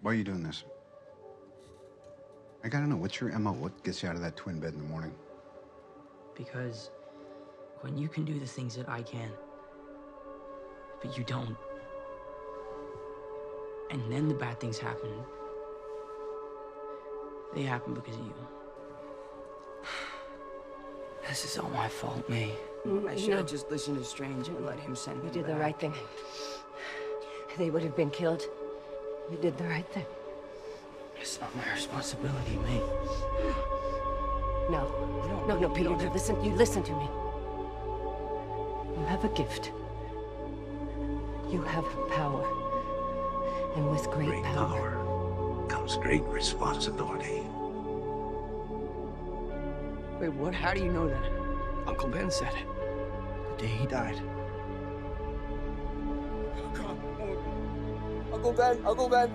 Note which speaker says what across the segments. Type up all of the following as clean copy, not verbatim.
Speaker 1: Why are you doing this? I gotta know, what's your MO? What gets you out of that twin bed in the morning?
Speaker 2: Because when you can do the things that I can, but you don't, and then the bad things happen, they happen because of you. This is all my fault, May.
Speaker 3: I should have just listened to Strange and let him send me
Speaker 4: You did the
Speaker 3: back.
Speaker 4: right thing. They would have been killed. You did the right thing.
Speaker 2: It's not my responsibility, May.
Speaker 4: No, Peter, you listen to me. You have a gift. You have power. And with great power
Speaker 5: comes great responsibility.
Speaker 3: Wait, what? How do you know that?
Speaker 6: Uncle Ben said it. The day he died.
Speaker 3: Uncle Ben!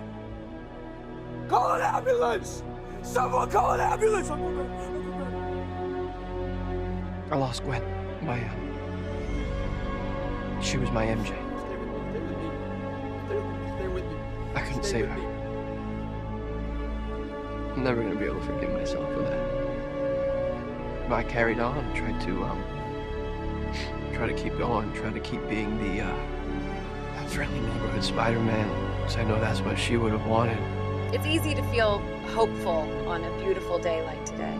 Speaker 3: Call an ambulance! Someone call an ambulance! Uncle Ben!
Speaker 6: I lost Gwen. She was my MJ.
Speaker 3: Stay with me.
Speaker 6: I couldn't save her. I'm never gonna be able to forgive myself for that. But I carried on, tried to keep going, tried to keep being the friendly neighborhood Spider-Man, because I know that's what she would have wanted.
Speaker 7: It's easy to feel hopeful on a beautiful day like today.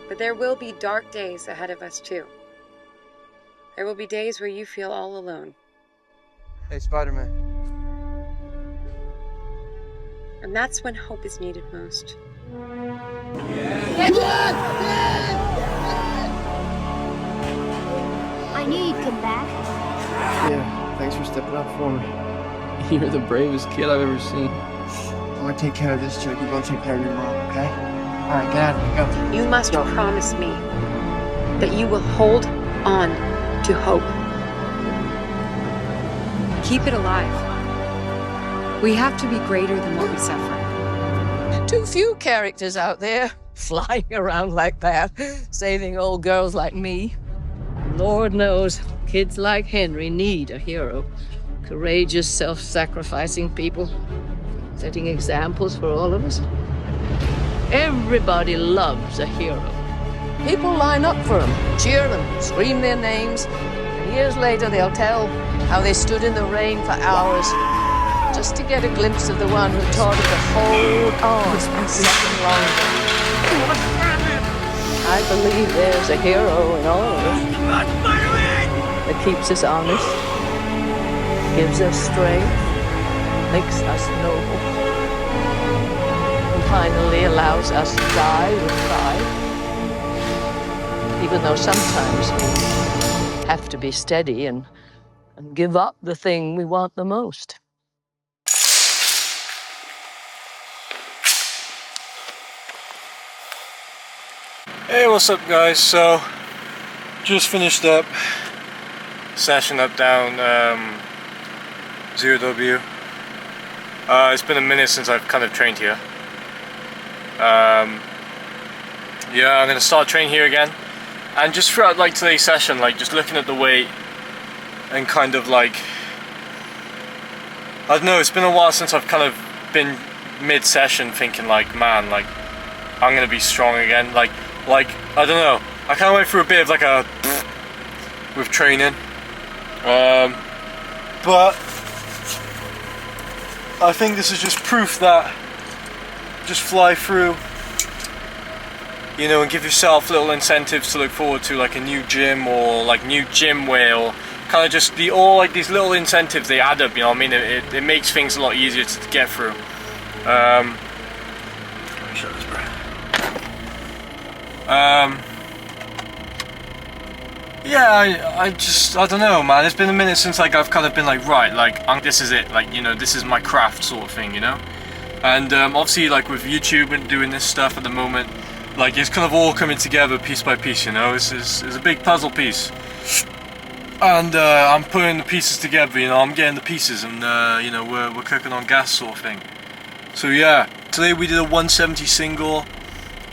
Speaker 7: But there will be dark days ahead of us too. There will be days where you feel all alone.
Speaker 6: Hey, Spider-Man.
Speaker 7: And that's when hope is needed most.
Speaker 8: I knew you'd come back.
Speaker 6: Yeah, thanks for stepping up for me. You're the bravest kid I've ever seen. I'm gonna take care of this, Joe. You're gonna take care of your mom, okay? All right, get out of here, go.
Speaker 7: You must promise me that you will hold on to hope. Keep it alive. We have to be greater than what we suffer.
Speaker 9: Too few characters out there flying around like that, saving old girls like me. Lord knows, kids like Henry need a hero. Courageous, self-sacrificing people, setting examples for all of us. Everybody loves a hero. People line up for them, cheer them, scream their names, and years later they'll tell how they stood in the rain for hours just to get a glimpse of the one who taught them to hold on a second longer. I believe there's a hero in all of us that keeps us honest, gives us strength, makes us noble, and finally allows us to die with pride, even though sometimes we have to be steady and give up the thing we want the most.
Speaker 10: Hey, what's up guys? So, just finished up session up down 0W. It's been a minute since I've kind of trained here. Yeah, I'm gonna start training here again. And just throughout like today's session, like just looking at the weight and kind of like, I don't know, it's been a while since I've kind of been mid-session thinking like, man, like I'm gonna be strong again. Like I don't know, I kind of went through a bit of like a with training, but I think this is just proof that just fly through, you know, and give yourself little incentives to look forward to, like a new gym or like new gym wear, or kind of just all like these little incentives, they add up, you know what I mean? It makes things a lot easier to get through. Let me shut this, bro. Yeah, I don't know, man. It's been a minute since like I've kind of been like, right, like this is it, like, you know, this is my craft sort of thing, you know. And obviously, like with YouTube and doing this stuff at the moment, like it's kind of all coming together piece by piece, you know. It's a big puzzle piece, and I'm putting the pieces together, you know. I'm getting the pieces, and you know, we're cooking on gas sort of thing. So yeah, today we did a 170 single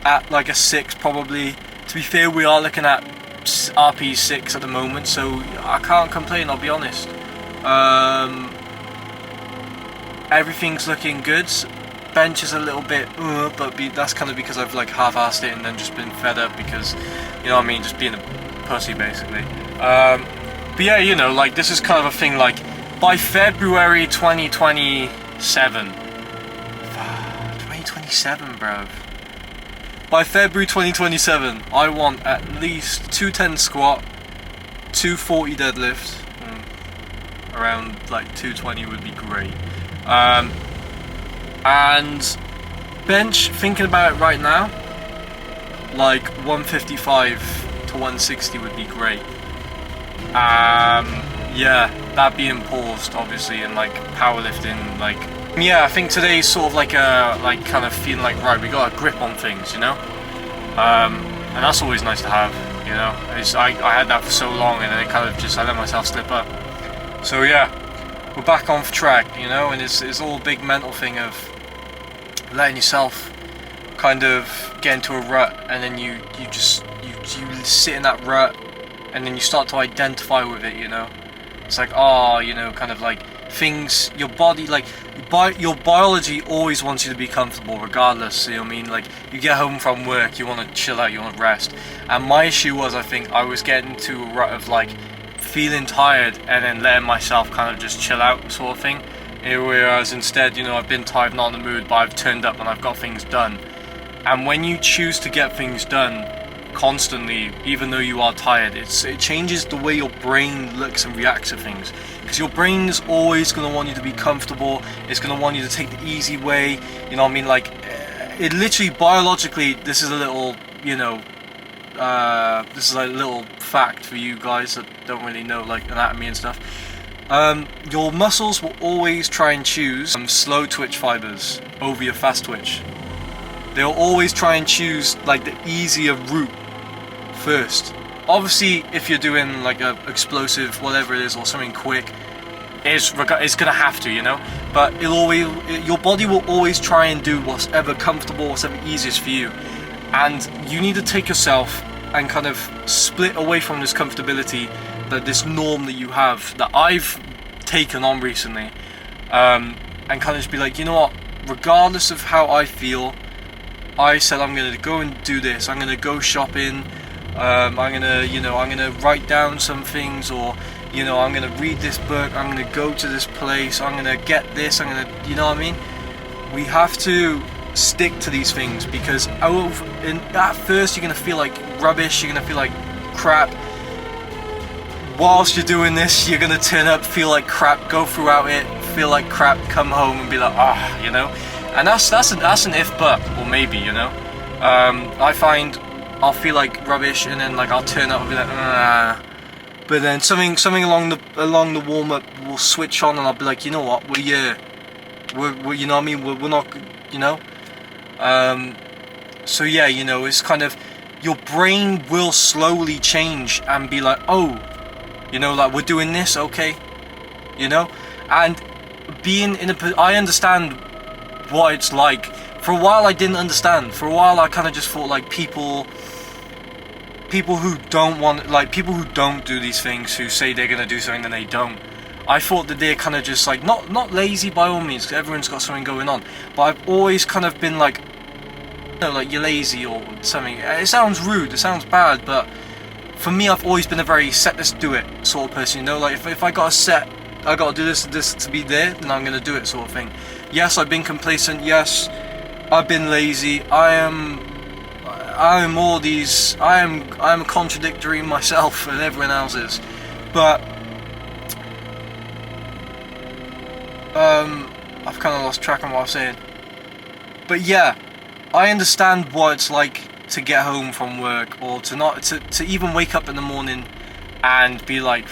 Speaker 10: at like a 6 probably. To be fair, we are looking at RP 6 at the moment, so I can't complain, I'll be honest. everything's looking good. Bench is a little bit, but that's kind of because I've like half-assed it and then just been fed up because, you know what I mean, just being a pussy basically. But yeah, you know, like this is kind of a thing, like by February 2027, 2027, bruv. By February 2027, I want at least 210 squat, 240 deadlift, around like 220 would be great. And bench, thinking about it right now, like 155 to 160 would be great. Yeah, that being paused obviously, and like powerlifting, like yeah, I think today's sort of like a kind of feeling like, right, we got a grip on things, you know, and that's always nice to have, you know. I had that for so long, and then it kind of just, I let myself slip up. So yeah, we're back on track, you know, and it's all a big mental thing of letting yourself kind of get into a rut, and then you sit in that rut, and then you start to identify with it, you know. It's like, oh, you know, kind of like things, your body, like your biology always wants you to be comfortable regardless, you know what I mean. Like you get home from work, you want to chill out, you want to rest, and my issue was, I think I was getting to a rut of like feeling tired and then letting myself kind of just chill out sort of thing, whereas instead, you know, I've been tired, not in the mood, but I've turned up and I've got things done. And when you choose to get things done constantly, even though you are tired, it changes the way your brain looks and reacts to things, because your brain is always going to want you to be comfortable. It's going to want you to take the easy way, you know what I mean. Like it literally, biologically, this is a little, you know, this is a little fact for you guys that don't really know like anatomy and stuff. Your muscles will always try and choose slow twitch fibers over your fast twitch. They'll always try and choose like the easier route first. Obviously, if you're doing like a explosive, whatever it is, or something quick, it's gonna have to, you know. But your body will always try and do whatever comfortable, whatever easiest for you, and you need to take yourself and kind of split away from this comfortability, that this norm that you have, that I've taken on recently, and kind of just be like, you know what, regardless of how I feel, I said I'm gonna go and do this. I'm gonna go shopping. I'm gonna write down some things, or you know, I'm gonna read this book. I'm gonna go to this place. I'm gonna get this. I'm gonna, you know what I mean? We have to stick to these things, because at first you're gonna feel like rubbish. You're gonna feel like crap. Whilst you're doing this, you're gonna turn up, feel like crap, go throughout it, feel like crap, come home and be like, ah, you know. And that's an if but, or maybe, you know. I find I'll feel like rubbish, and then like I'll turn up and be like, nah. But then something along the warm up will switch on, and I'll be like, you know what, we're you know what I mean, we're not, you know. So yeah, you know, it's kind of, your brain will slowly change and be like, oh, you know, like we're doing this, okay, you know. And being in I understand what it's like. For a while I didn't understand. For a while I kind of just thought like people who don't do these things, who say they're gonna do something and they don't, I thought that they're kind of just like, not lazy by all means, because everyone's got something going on, but I've always kind of been like, you know, like you're lazy or something. It sounds rude, it sounds bad, but for me I've always been a very set, let's do it sort of person, you know. Like if I got a set, I got to do this to be there, then I'm gonna do it sort of thing. Yes, I've been complacent. Yes, I've been lazy. I am all these. I am contradictory myself and everyone else is. But I've kind of lost track of what I was saying. But yeah, I understand what it's like to get home from work, or to even wake up in the morning and be like,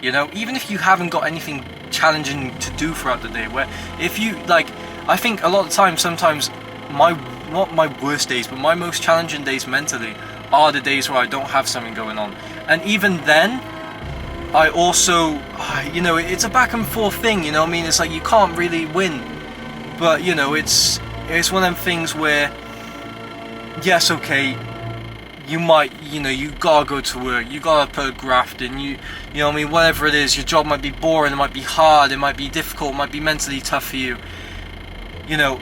Speaker 10: you know, even if you haven't got anything challenging to do throughout the day, where if you like, I think a lot of times, sometimes not my worst days, but my most challenging days mentally are the days where I don't have something going on. And even then, I also, you know, it's a back and forth thing, you know what I mean. It's like you can't really win, but you know, it's one of them things where, yes, okay, you might, you know, you gotta go to work, you gotta put a graft in, you know what I mean, whatever it is, your job might be boring, it might be hard, it might be difficult, it might be mentally tough for you. You know,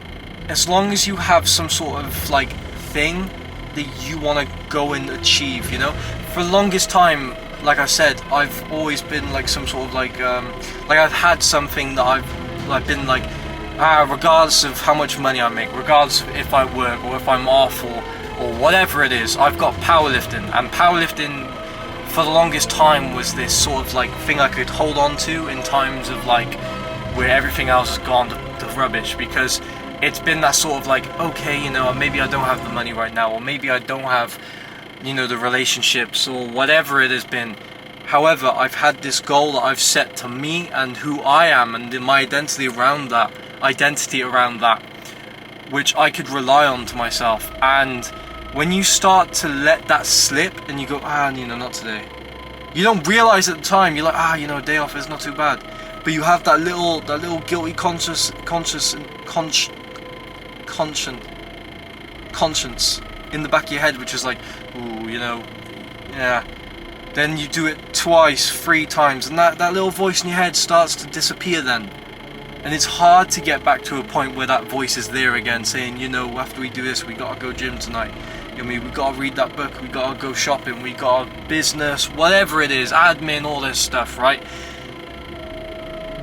Speaker 10: as long as you have some sort of like thing that you want to go and achieve, you know. For the longest time, like I said, I've always been like some sort of like I've had something that I've been like, regardless of how much money I make, regardless of if I work or if I'm off or whatever it is, I've got powerlifting. And powerlifting for the longest time was this sort of like thing I could hold on to in times of like where everything else has gone to rubbish, because it's been that sort of like, okay, you know, maybe I don't have the money right now, or maybe I don't have, you know, the relationships or whatever it has been. However, I've had this goal that I've set to me and who I am and my identity around that, which I could rely on to myself. And when you start to let that slip and you go, you know, not today. You don't realize at the time, you're like, you know, a day off is not too bad. But you have that little guilty conscience in the back of your head, which is like, ooh, you know, yeah. Then you do it twice, 3 times, and that little voice in your head starts to disappear then. And it's hard to get back to a point where that voice is there again, saying, you know, after we do this, we gotta go gym tonight. You know, I mean, we gotta read that book, we gotta go shopping, we got business, whatever it is, admin, all this stuff, right?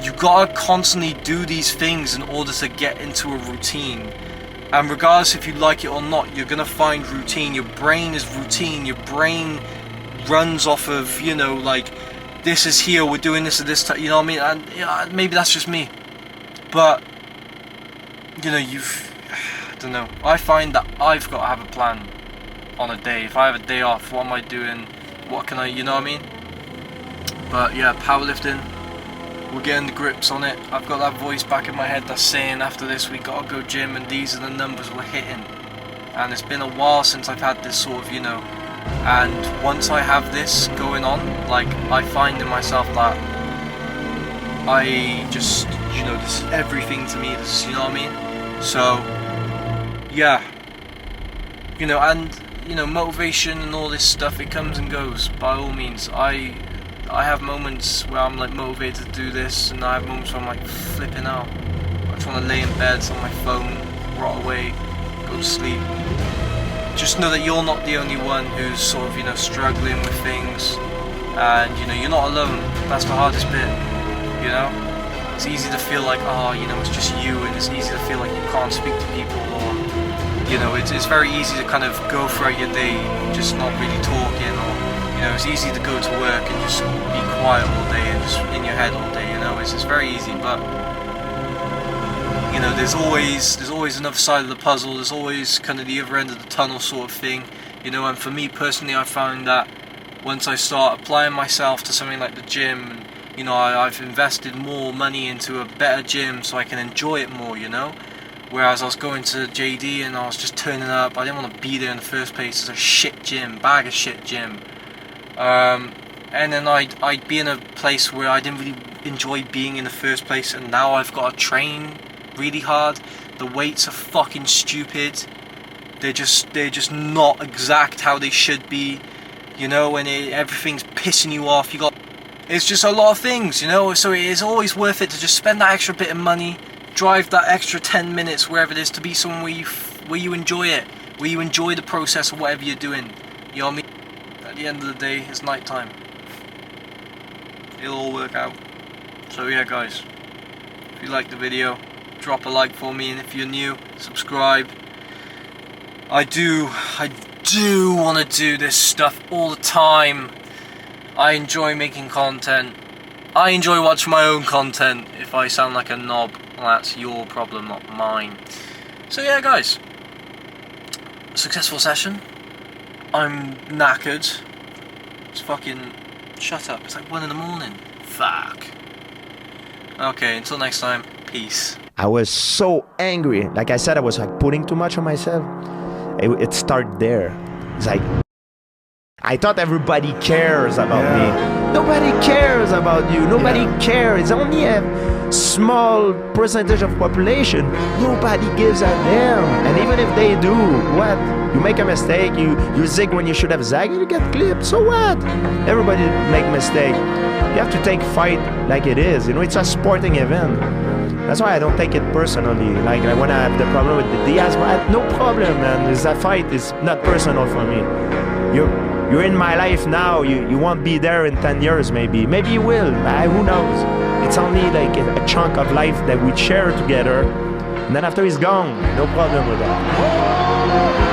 Speaker 10: You gotta constantly do these things in order to get into a routine. And regardless if you like it or not, you're gonna find routine. Your brain is routine. Your brain runs off of, you know, like, this is here, we're doing this at this time, you know what I mean? And yeah, maybe that's just me. But, you know, I don't know. I find that I've got to have a plan on a day. If I have a day off, what am I doing? What can I, you know what I mean? But yeah, powerlifting. We're getting the grips on it. I've got that voice back in my head that's saying after this we gotta go gym and these are the numbers we're hitting. And it's been a while since I've had this sort of, you know, and once I have this going on, like, I find in myself that I just, you know, this is everything to me, this is, you know what I mean? So, yeah. You know, and, you know, motivation and all this stuff, it comes and goes, by all means. I have moments where I'm like motivated to do this, and I have moments where I'm like flipping out. I just want to lay in bed on my phone, rot away, go to sleep. Just know that you're not the only one who's sort of, you know, struggling with things, and you know, you're not alone. That's the hardest bit, you know? It's easy to feel like, you know, it's just you, and it's easy to feel like you can't speak to people, or, you know, it's very easy to kind of go throughout your day just not really talking, or, you know, it's easy to go to work and just be quiet all day and just in your head all day, you know, it's very easy. But, you know, there's always another side of the puzzle, there's always kind of the other end of the tunnel sort of thing, you know. And for me personally, I found that once I start applying myself to something like the gym, and, you know, I've invested more money into a better gym so I can enjoy it more, you know. Whereas I was going to JD and I was just turning up, I didn't want to be there in the first place. It's a shit gym, bag of shit gym. And then I'd be in a place where I didn't really enjoy being in the first place, and now I've got to train really hard. The weights are fucking stupid. They're just not exact how they should be, you know, and everything's pissing you off. It's just a lot of things, you know, so it is always worth it to just spend that extra bit of money, drive that extra 10 minutes wherever it is, to be somewhere where you enjoy it, where you enjoy the process of whatever you're doing, you know what I mean? At the end of the day, it's night time. It'll all work out. So yeah, guys, if you liked the video, drop a like for me, and if you're new, subscribe. I do want to do this stuff all the time. I enjoy making content. I enjoy watching my own content. If I sound like a knob, well, that's your problem, not mine. So yeah, guys, successful session. I'm knackered. It's fucking... shut up. It's like 1 in the morning. Fuck. Okay, until next time. Peace.
Speaker 8: I was so angry. Like I said, I was like putting too much on myself. It started there. It's like I thought everybody cares about me. Nobody cares about you. Nobody cares. It's only a small percentage of population. Nobody gives a damn. And even if they do, what? You make a mistake, you zig when you should have zagged, you get clipped. So what? Everybody make mistake. You have to take fight like it is. It's a sporting event. That's why I don't take it personally. Like when I have the problem with the Diaz, no problem, man. It's a fight. It's not personal for me. You're in my life now. You won't be there in 10 years, maybe. Maybe you will. Who knows? It's only like a chunk of life that we share together. And then after he's gone, no problem with that.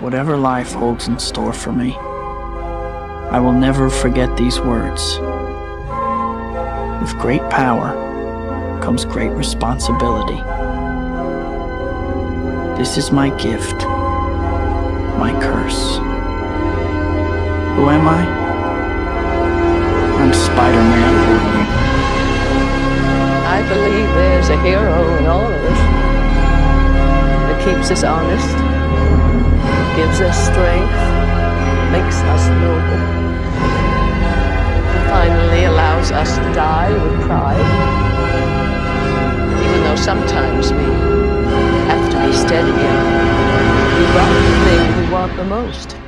Speaker 11: Whatever life holds in store for me, I will never forget these words. With great power comes great responsibility. This is my gift, my curse. Who am I? I'm Spider-Man.
Speaker 9: I believe there's a hero in all of us that keeps us honest, gives us strength, makes us noble, and finally allows us to die with pride, even though sometimes we have to be steady and we want the thing we want the most.